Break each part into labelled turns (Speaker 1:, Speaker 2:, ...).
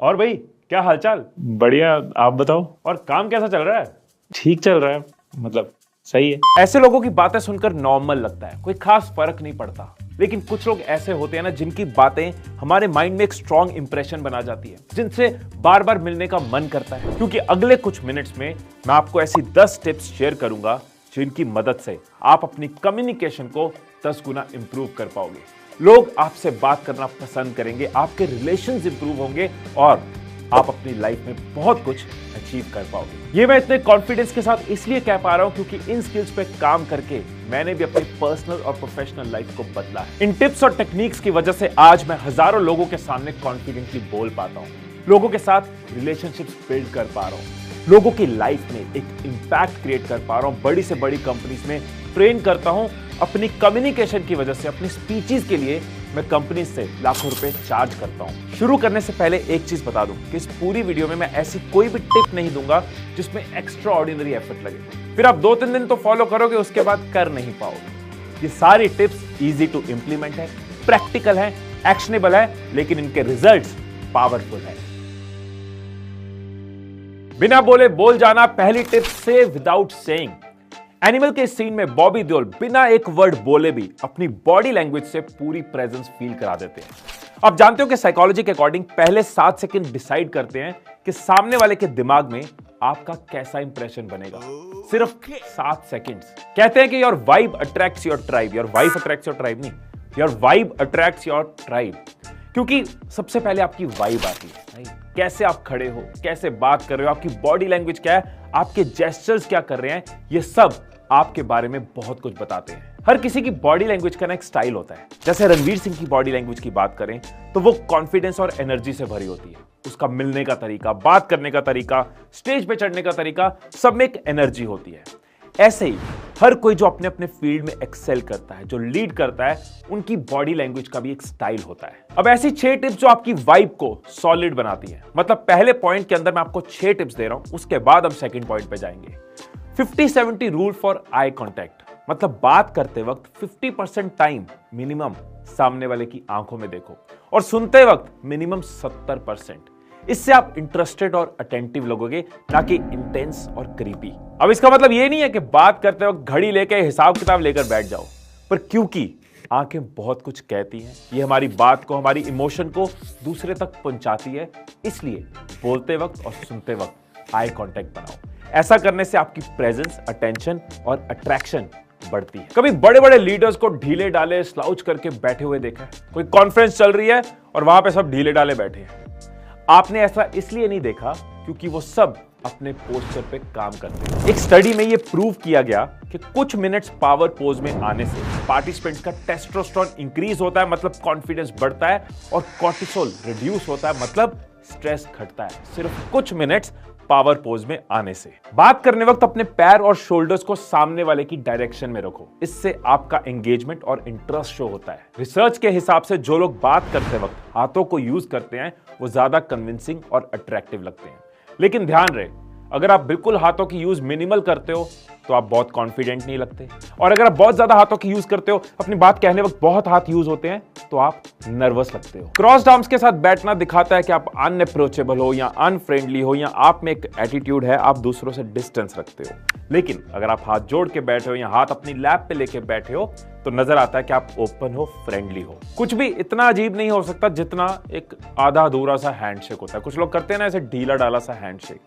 Speaker 1: और भाई, क्या हालचाल?
Speaker 2: बढ़िया। आप बताओ।
Speaker 1: और काम कैसा चल रहा है?
Speaker 2: ठीक चल रहा है, मतलब सही है।
Speaker 1: ऐसे लोगों की बातें सुनकर नॉर्मल लगता है, कोई खास फर्क नहीं पड़ता। लेकिन कुछ लोग ऐसे होते हैं ना, जिनकी बातें हमारे माइंड में एक स्ट्रॉन्ग इंप्रेशन बना जाती है, जिनसे बार बार मिलने का मन करता है। क्योंकि अगले कुछ मिनट्स में मैं आपको ऐसी 10 टिप्स शेयर करूंगा जिनकी मदद से आप अपनी कम्युनिकेशन को 10 गुना इंप्रूव कर पाओगे। लोग आपसे बात करना पसंद करेंगे, आपके रिलेशंस इंप्रूव होंगे और आप अपनी लाइफ में बहुत कुछ अचीव कर पाओगे। ये मैं इतने कॉन्फिडेंस के साथ इसलिए कह पा रहा हूं क्योंकि इन स्किल्स पे काम करके मैंने भी अपनी पर्सनल और प्रोफेशनल लाइफ को बदला है। इन टिप्स और टेक्निक्स की वजह से आज मैं हजारों लोगों के सामने कॉन्फिडेंटली बोल पाता हूं, लोगों के साथ रिलेशनशिप्स बिल्ड कर पा रहा हूं, लोगों की लाइफ में एक इंपैक्ट क्रिएट कर पा रहा हूं, बड़ी से बड़ी कंपनीज में ट्रेन करता हूं। अपनी कम्युनिकेशन की वजह से, अपनी स्पीचेस के लिए मैं कंपनी से लाखों रुपए चार्ज करता हूं। शुरू करने से पहले एक चीज बता दूं कि इस पूरी वीडियो में मैं ऐसी कोई भी टिप नहीं दूंगा जिसमें एक्स्ट्रा ऑर्डिनरी एफर्ट लगे। फिर आप 2-3 दिन तो फॉलो करोगे, उसके बाद कर नहीं पाओगे। ये सारी टिप्स इजी टू इंप्लीमेंट है, प्रैक्टिकल है, एक्शनेबल है, लेकिन इनके रिजल्ट्स पावरफुल है। बिना बोले बोल जाना। पहली टिप, से विदाउट सेइंग। एनिमल के सीन में बॉबी देओल बिना एक वर्ड बोले भी अपनी बॉडी लैंग्वेज से पूरी प्रेजेंस फील करा देते हैं। आप जानते हो कि साइकोलॉजी के अकॉर्डिंग पहले 7 सेकंड डिसाइड करते हैं कि सामने वाले के दिमाग में आपका कैसा इंप्रेशन बनेगा। सिर्फ 7 सेकंड्स। कहते हैं कि your vibe attracts your tribe. Your wife attracts your tribe नहीं, your vibe attracts your tribe. क्योंकि सबसे पहले आपकी वाइब आती है, कैसे आप खड़े हो, कैसे बात कर रहे हो, आपकी बॉडी लैंग्वेज क्या है, आपके जेस्चर्स क्या कर रहे हैं, ये सब आपके बारे में बहुत कुछ बताते हैं। हर किसी की बॉडी लैंग्वेज का ना एक स्टाइल होता है। जैसे रणवीर सिंह की बॉडी लैंग्वेज की बात करें तो वो कॉन्फिडेंस और एनर्जी से भरी होती है। उसका मिलने का तरीका, बात करने का तरीका, स्टेज पे चढ़ने का तरीका, सब में एक एनर्जी होती है। ऐसे ही हर कोई जो अपने अपने फील्ड में एक्सेल करता है, जो लीड करता है, उनकी बॉडी लैंग्वेज का भी एक स्टाइल होता है। अब ऐसी 6 टिप्स जो आपकी वाइब को सॉलिड बनाती है। मतलब पहले पॉइंट के अंदर मैं आपको 6 टिप्स दे रहा हूं, उसके बाद हम सेकंड पॉइंट पे जाएंगे। 50-70 रूल फॉर आई कॉन्टैक्ट। मतलब बात करते वक्त 50% टाइम मिनिमम सामने वाले की आंखों में देखो और सुनते वक्त मिनिमम 70%। इससे आप इंटरेस्टेड और अटेंटिव लगोगे, ना कि इंटेंस और क्रीपी। अब इसका मतलब ये नहीं है कि बात करते वक्त घड़ी लेके हिसाब किताब लेकर बैठ जाओ, पर क्योंकि आंखें बहुत कुछ कहती हैं, ये हमारी बात को, हमारी इमोशन को दूसरे तक पहुंचाती है, इसलिए बोलते वक्त और सुनते वक्त आई कांटेक्ट बनाओ। ऐसा करने से आपकी प्रेजेंस, अटेंशन और अट्रैक्शन बढ़ती है। कभी बड़े बड़े लीडर्स को ढीले डाले स्लाउच करके बैठे हुए देखा है? कोई कॉन्फ्रेंस चल रही है और वहां पे सब ढीले डाले बैठे हैं। आपने ऐसा इसलिए नहीं देखा क्योंकि वो सब अपने पोस्चर पे काम करते हैं। एक स्टडी में ये प्रूव किया गया कि कुछ मिनट्स पावर पोज में आने से पार्टिसिपेंट का टेस्टोस्टेरोन इंक्रीज होता है, मतलब कॉन्फिडेंस बढ़ता है, और कॉर्टिसोल रिड्यूस होता है, मतलब स्ट्रेस घटता है, सिर्फ कुछ मिनट्स पावर पोज में आने से। बात करने वक्त अपने पैर और शोल्डर्स को सामने वाले की डायरेक्शन में रखो। इससे आपका एंगेजमेंट और इंटरेस्ट शो होता है। रिसर्च के हिसाब से जो लोग बात करते वक्त हाथों को यूज करते हैं वो ज्यादा कन्विंसिंग और अट्रैक्टिव लगते हैं। लेकिन ध्यान रहे, अगर आप बिल्कुल हाथों की यूज मिनिमल करते हो तो आप बहुत कॉन्फिडेंट नहीं लगते, और अगर आप बहुत ज्यादा हाथों की यूज करते हो, अपनी बात कहने वक्त बहुत हाथ यूज होते हैं, तो आप नर्वस लगते हो। क्रॉस्ड आर्म्स के साथ बैठना दिखाता है कि आप अनअप्रोचेबल हो या अनफ्रेंडली हो, या आप में एक एटीट्यूड है, आप दूसरों से डिस्टेंस रखते हो। लेकिन अगर आप हाथ जोड़ के बैठे हो या हाथ अपनी लैप पे लेके बैठे हो तो नजर आता है कि आप ओपन हो, फ्रेंडली हो। कुछ भी इतना अजीब नहीं हो सकता जितना एक आधा अधूरा सा हैंडशेक होता है। कुछ लोग करते हैं ना ऐसे ढीला डाला सा हैंडशेक,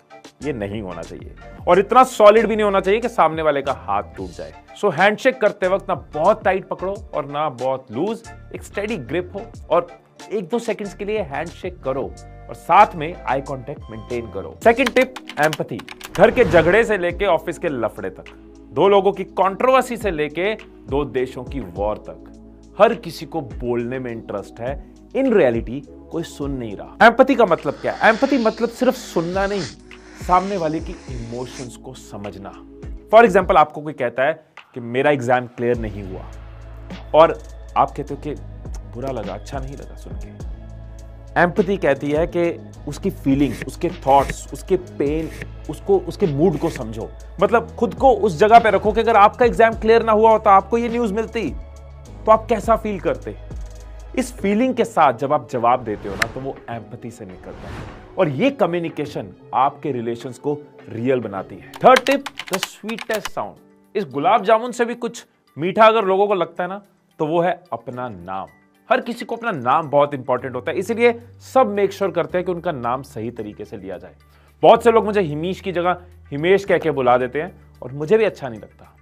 Speaker 1: ये नहीं होना चाहिए, और इतना सॉलिड भी नहीं होना चाहिए कि सामने वाले का हाथ टूट जाए। सो हैंडशेक करते वक्त ना बहुत टाइट पकड़ो और ना बहुत लूज, एक स्टेडी ग्रिप हो, और 1-2 सेकंड्स के लिए हैंडशेक करो और साथ में आई कांटेक्ट मेंटेन करो। Second tip, empathy. घर के झगड़े से लेके ऑफिस के लफड़े तक, 2 लोगों की कंट्रोवर्सी से लेके 2 देशों की वॉर तक, हर किसी को बोलने में इंटरेस्ट है। इन रियलिटी कोई सुन नहीं रहा। एम्पैथी का मतलब क्या है? एम्पैथी मतलब सिर्फ सुनना नहीं, सामने वाले की इमोशंस को समझना। फॉर एग्जाम्पल, आपको कोई कहता है कि मेरा एग्जाम क्लियर नहीं हुआ, और आप कहते हो कि बुरा लगा, अच्छा नहीं लगा सुन के। एम्पैथी कहती है कि उसकी फीलिंग, उसके थॉट्स, उसके पेन, उसके मूड को समझो। मतलब खुद को उस जगह पे रखो कि अगर आपका एग्जाम क्लियर ना हुआ होता, आपको ये न्यूज मिलती, तो आप कैसा फील करते। इस फीलिंग के साथ जब आप जवाब देते हो ना तो वो एम्पैथी से निकलता है और ये कम्युनिकेशन आपके रिलेशंस को रियल बनाती है। Third tip, the sweetest sound. इस गुलाब जामुन से भी कुछ मीठा अगर लोगों को लगता है ना तो वो है अपना नाम। हर किसी को अपना नाम बहुत इंपॉर्टेंट होता है, इसीलिए सब मेक श्योर करते हैं कि उनका नाम सही तरीके से लिया जाए। बहुत से लोग मुझे हिमीश की जगह हिमेश कह के बुला देते हैं और मुझे भी अच्छा नहीं लगता।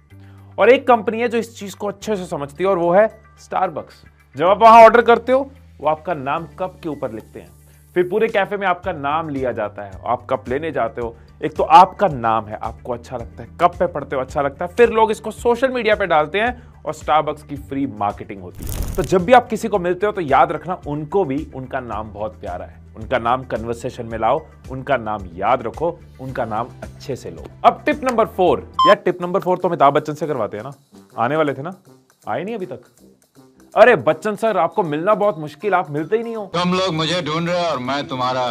Speaker 1: और एक कंपनी है जो इस चीज को अच्छे से समझती है और वो है स्टारबक्स। जब आप वहां ऑर्डर करते हो वो आपका नाम कप के ऊपर लिखते हैं, फिर पूरे कैफे में आपका नाम लिया जाता है। आप कप लेने जाते हो, एक तो आपका नाम है, आपको अच्छा लगता है, कप पे पढ़ते हो अच्छा लगता है, फिर लोग इसको सोशल मीडिया पे डालते हैं और स्टारबक्स की फ्री मार्केटिंग होती है। तो जब भी आप किसी को मिलते हो तो याद रखना उनको भी उनका नाम बहुत प्यारा है। उनका नाम कन्वर्सेशन में लाओ, उनका नाम याद रखो, उनका नाम अच्छे से लो। अब टिप नंबर 4। यार टिप नंबर 4 तो अमिताभ बच्चन से करवाते हैं ना, आने वाले थे ना, आए नहीं अभी तक। अरे बच्चन सर, आपको मिलना बहुत मुश्किल, आप मिलते ही नहीं हो।
Speaker 3: तुम लोग मुझे ढूंढ रहे हो और मैं तुम्हारा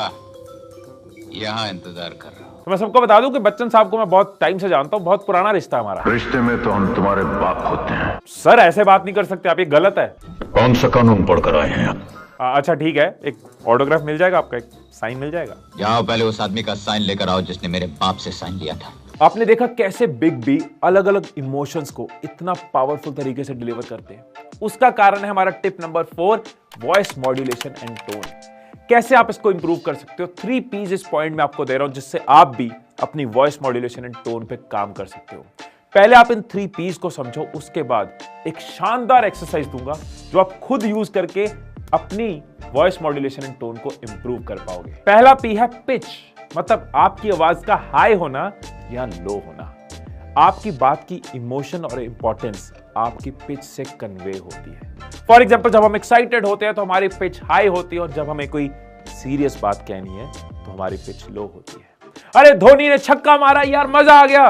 Speaker 3: यहाँ इंतजार कर रहा हूँ।
Speaker 1: तो मैं सबको बता दूं कि बच्चन साहब को मैं बहुत टाइम से जानता हूं, बहुत पुराना रिश्ता हमारा।
Speaker 4: रिश्ते में तो हम तुम्हारे बाप होते हैं।
Speaker 1: सर ऐसे बात नहीं कर सकते आप, ये गलत है।
Speaker 4: कौन सा कानून पढ़कर आए हैं आप?
Speaker 1: अच्छा ठीक है, एक ऑटोग्राफ मिल जाएगा आपका, एक साइन मिल जाएगा।
Speaker 3: जाओ पहले उस आदमी का साइन लेकर आओ जिसने मेरे बाप से साइन लिया था।
Speaker 1: आपने देखा कैसे बिग बी अलग अलग इमोशंस को इतना पावरफुल तरीके से डिलीवर करते हैं। उसका कारण है हमारा tip number 4, voice modulation and tone. कैसे आप इसको इंप्रूव कर सकते हो? 3 P's इस पॉइंट में आपको दे रहा हूं जिससे आप भी अपनी वॉइस मॉड्यूलेशन एंड टोन पे काम कर सकते हो। पहले आप इन 3 P's को समझो, उसके बाद एक शानदार एक्सरसाइज दूंगा जो आप खुद यूज करके अपनी वॉइस मॉड्यूलेशन एंड टोन को इंप्रूव कर पाओगे। पहला P है पिच, मतलब आपकी आवाज का हाई होना या लो होना। आपकी बात की इमोशन और इंपॉर्टेंस आपकी पिच से कन्वे होती है। फॉर एग्जाम्पल, जब हम एक्साइटेड होते हैं तो हमारी पिच हाई होती है और जब हमें कोई सीरियस बात कहनी है तो हमारी पिच लो होती है। अरे धोनी ने छक्का मारा यार, मजा आ गया।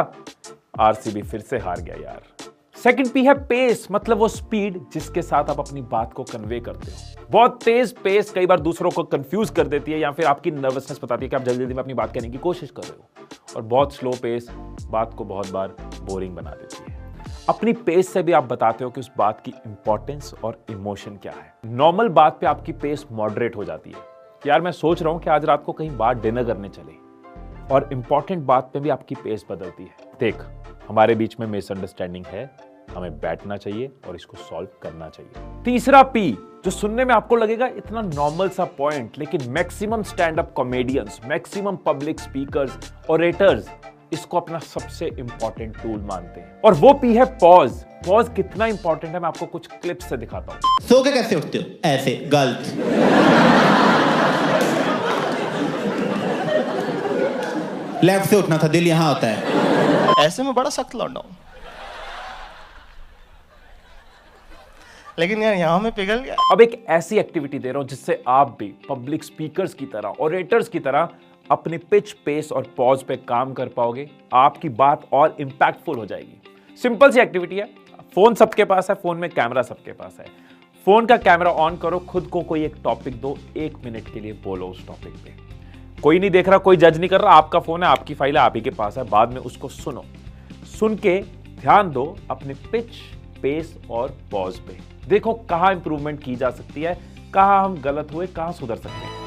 Speaker 1: आरसीबी फिर से हार गया यार। सेकंड P है पेस, मतलब वो स्पीड जिसके साथ आप अपनी बात को कन्वे करते हो। बहुत तेज पेस कई बार दूसरों को कंफ्यूज कर देती है या फिर आपकी नर्वसनेस बताती है कि आप जल्दी जल्दी में अपनी बात कहने की कोशिश कर रहे हो। और बहुत स्लो पेस बात को बहुत बार बोरिंग बना देती है। अपनी पेस से भी आप बताते हो कि उस बात की इंपॉर्टेंस और इमोशन क्या है। नॉर्मल बात पे आपकी पेस मॉडरेट हो जाती है कि यार मैं सोच रहा हूं कि आज रात को कहीं बाहर डिनर करने चले, और इंपॉर्टेंट बात पे भी आपकी पेस बदलती है। देख, हमारे बीच में मिसअंडरस्टैंडिंग है, हमें बैठना चाहिए और इसको सॉल्व करना चाहिए। तीसरा P, जो सुनने में आपको लगेगा इतना नॉर्मल सा पॉइंट, लेकिन maximum stand up comedians, maximum public speakers, orators इसको अपना सबसे इंपॉर्टेंट टूल मानते हैं। और वो P है पॉज। पॉज कितना इंपॉर्टेंट है मैं आपको कुछ क्लिप्स से दिखाता हूं।
Speaker 5: सो के कैसे उठते हो? ऐसे, गलत। लेफ्ट से उठना था, दिल यहां होता है।
Speaker 6: ऐसे में बड़ा सख्त लौंडा हूं, लेकिन यार यहां में पिघल गया।
Speaker 1: अब एक ऐसी एक्टिविटी दे रहा हूं जिससे आप भी पब्लिक स्पीकर्स की तरह, ओरेटर्स की तरह अपने पिच, पेस और पॉज पे काम कर पाओगे। आपकी बात और इंपैक्टफुल हो जाएगी। सिंपल सी एक्टिविटी है। फोन सबके पास है, फोन में कैमरा सबके पास है। फोन का कैमरा ऑन करो, खुद को कोई एक टॉपिक दो, 1 मिनट के लिए बोलो उस टॉपिक पे। कोई नहीं देख रहा, कोई जज नहीं कर रहा, आपका फोन है, आपकी फाइल है, आप ही के पास है। बाद में उसको सुनो, सुन के ध्यान दो अपने पिच, पेस और पॉज पे। देखो कहां इंप्रूवमेंट की जा सकती है, कहां हम गलत हुए, कहां सुधर सकते हैं।